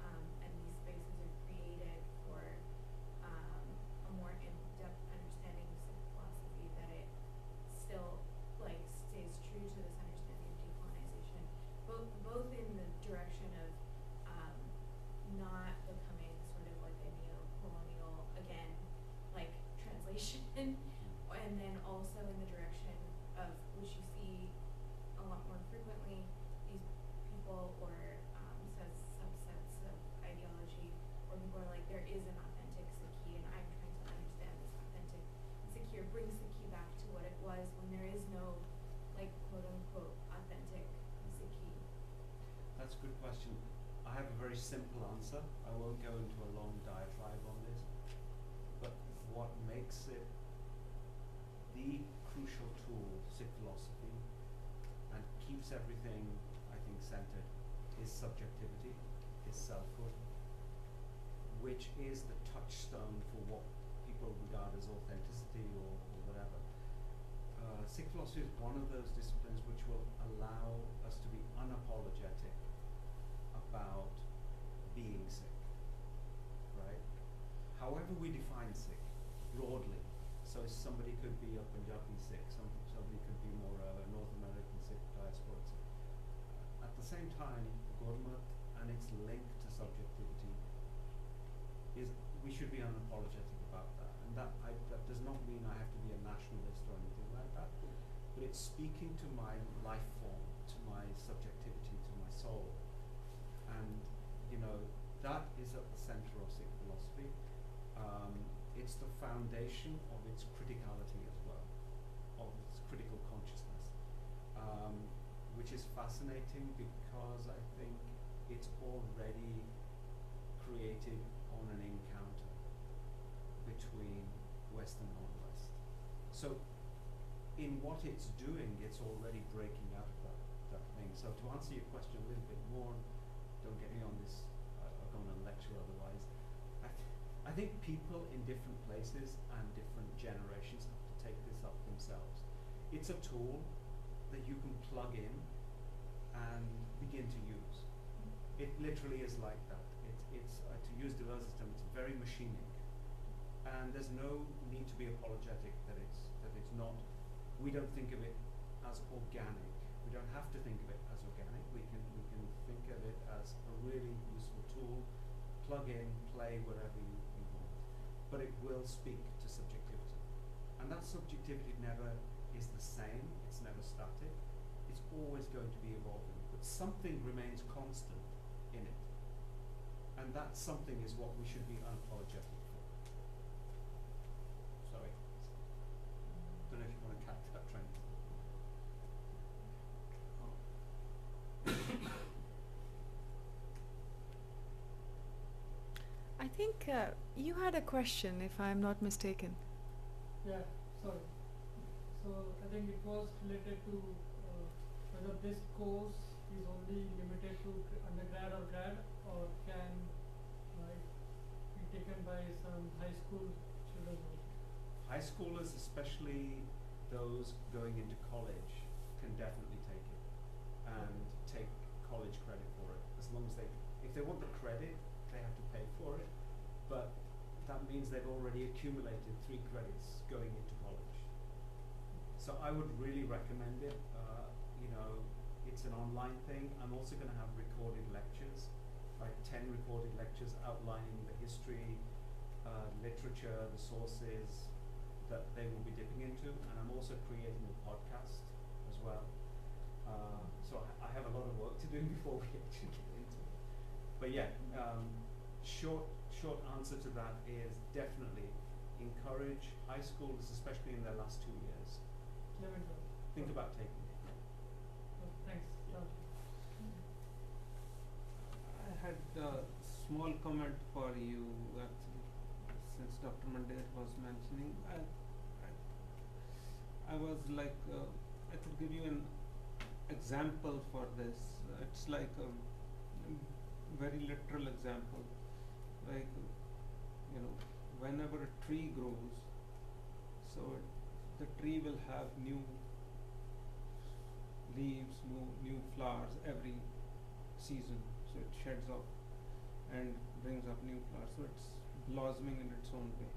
and these spaces are created for a more in-depth understanding of Sikh philosophy, that it still like stays true to this understanding of decolonization, both in the direction of not becoming sort of like a neo-colonial, again, like translation, and then also in the direction of which you see a lot more frequently, these people or subsets of ideology where people are like, there is an authentic Sikhi, and I'm trying to understand this authentic Sikhi, or bring Sikhi back to what it was when there is no, like, quote-unquote, authentic Sikhi. That's a good question. I have a very simple answer. I won't go into a long diatribe on this. But what makes it the crucial tool, Sikh philosophy, and keeps everything, I think, centered, is subjectivity, is selfhood, which is the touchstone for what people regard as authenticity or whatever. Sikh philosophy is one of those disciplines which will allow us to be unapologetic about being Sikh, right? However we define Sikh, broadly. So somebody could be a Punjabi Sikh, somebody could be more a North American Sikh diaspora Sikh. At the same time, Gurmat and its link to subjectivity is, we should be unapologetic about that. And that does not mean I have to be a nationalist or anything like that, but it's speaking to my life form, to my subjectivity, to my soul. And, you know, that is at the center of Sikh philosophy. It's the foundation of its criticality as well, of its critical consciousness, which is fascinating because I think it's already created on an encounter between West and non-West. So in what it's doing, it's already breaking out of that thing. So to answer your question a little bit more, don't get me on this, I'll go on a lecture otherwise. I think people in different places and different generations have to take this up themselves. It's a tool that you can plug in and begin to use. It literally is like that. It's to use Deleuze's term, it's very machinic. And there's no need to be apologetic that it's not. We don't think of it as organic. We don't have to think of it as organic. We can think of it as a really useful tool. Plug in, play wherever you want. But it will speak to subjectivity. And that subjectivity never is the same. It's never static. It's always going to be evolving. But something remains constant in it. And that something is what we should be unapologetic for. Sorry. Don't know if you want to catch that trend. think you had a question, if I'm not mistaken. Yeah, sorry. So I think it was related to whether this course is only limited to undergrad or grad, or can it be taken by some high school children also? High schoolers, especially those going into college, can definitely take it and take college credit for it. As long as if they want the credit, they have to pay for it. But that means they've already accumulated 3 credits going into college. So I would really recommend it. It's an online thing. I'm also going to have recorded lectures, like 10 recorded lectures outlining the history, literature, the sources that they will be dipping into. And I'm also creating a podcast as well. So I have a lot of work to do before we actually get into it. But yeah, short answer to that is definitely encourage high schoolers, especially in their last 2 years. Think about taking it. Thanks. I had a small comment for you actually, since Dr. Mandir was mentioning. I was like, I could give you an example for this. It's like a very literal example. Like, whenever a tree grows, so the tree will have new leaves, new flowers every season. So it sheds off and brings up new flowers. So it's blossoming in its own way.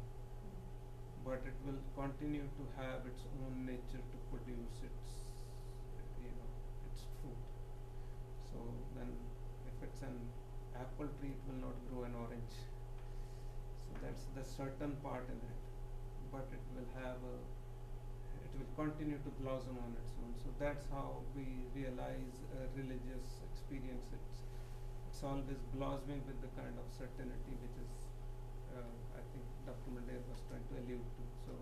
But it will continue to have its own nature to produce its fruit. So then if it's an apple tree, it will not grow an orange. So that's the certain part in it. But it will continue to blossom on its own. So that's how we realize a religious experience. It's always blossoming with the kind of certainty which is, I think Dr. Mandir was trying to allude to. So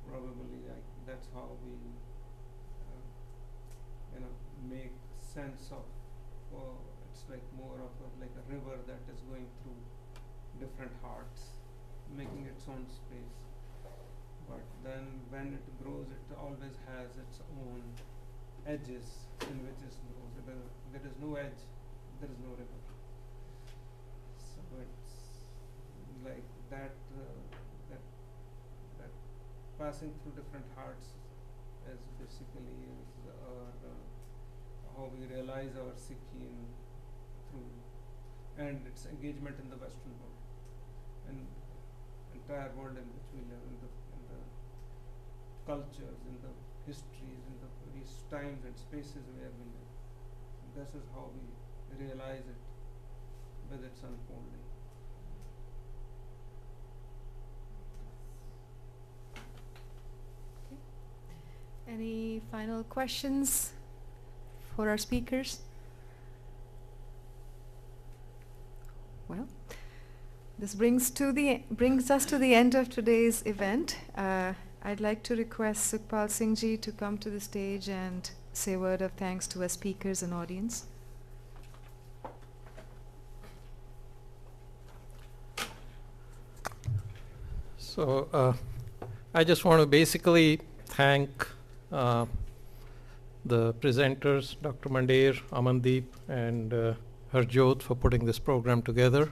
probably that's how we make sense of, it's like more of like a river that is going through different hearts, making its own space. But then when it grows, it always has its own edges in which it grows. There is no edge, there is no river. So it's like that passing through different hearts as basically is how we realize our Sikhi through, and its engagement in the Western world and entire world in which we live, in the cultures, in the histories, in the various times and spaces where we live. This is how we realize it with its unfolding. Any final questions for our speakers? Well, this brings us to the end of today's event. I'd like to request Sukhpal Singh Ji to come to the stage and say a word of thanks to our speakers and audience. So I just want to basically thank the presenters, Dr. Mandir, Amandeep, and Harjot for putting this program together.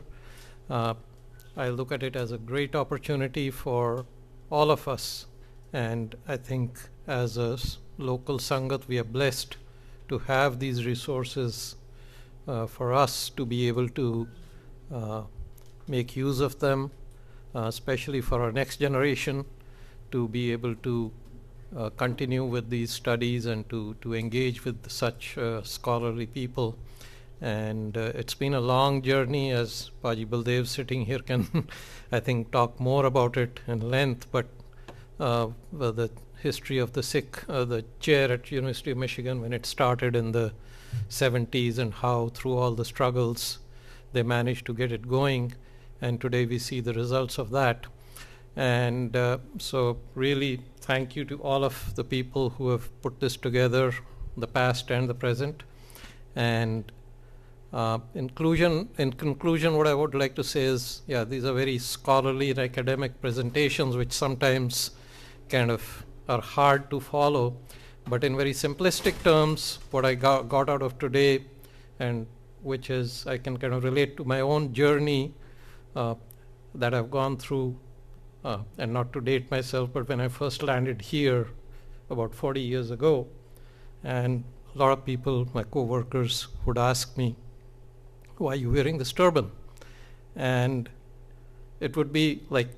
I look at it as a great opportunity for all of us, and I think as a local Sangat we are blessed to have these resources for us to be able to make use of them, especially for our next generation, to be able to continue with these studies and to engage with such scholarly people. And it's been a long journey, as Paji Baldev sitting here can I think talk more about it in length, but the history of the Sikh, the chair at University of Michigan, when it started in the 70s, and how through all the struggles they managed to get it going, and today we see the results of that. And so really thank you to all of the people who have put this together, the past and the present. And In conclusion, what I would like to say is, yeah, these are very scholarly and academic presentations which sometimes kind of are hard to follow. But in very simplistic terms, what I got out of today, and which is I can kind of relate to my own journey that I've gone through, and not to date myself, but when I first landed here about 40 years ago, and a lot of people, my co-workers, would ask me, why are you wearing this turban? And it would be like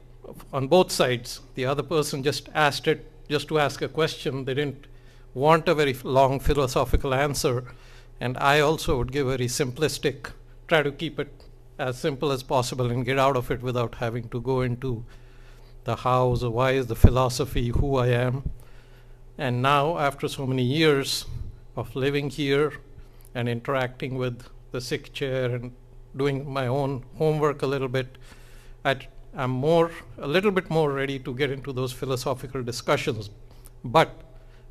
on both sides. The other person just asked it just to ask a question. They didn't want a very long philosophical answer. And I also would give a very simplistic, try to keep it as simple as possible and get out of it without having to go into the hows, the whys, the philosophy, who I am. And now, after so many years of living here and interacting with the Sikh chair and doing my own homework a little bit, I'm a little bit more ready to get into those philosophical discussions. But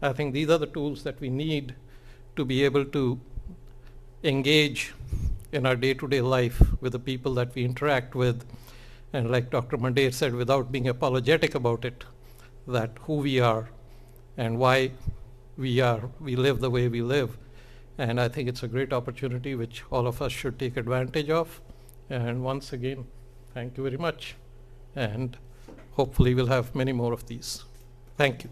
I think these are the tools that we need to be able to engage in our day-to-day life with the people that we interact with. And like Dr. Mandir said, without being apologetic about it, that who we are and why we live the way we live. And I think it's a great opportunity which all of us should take advantage of. And once again, thank you very much. And hopefully we'll have many more of these. Thank you.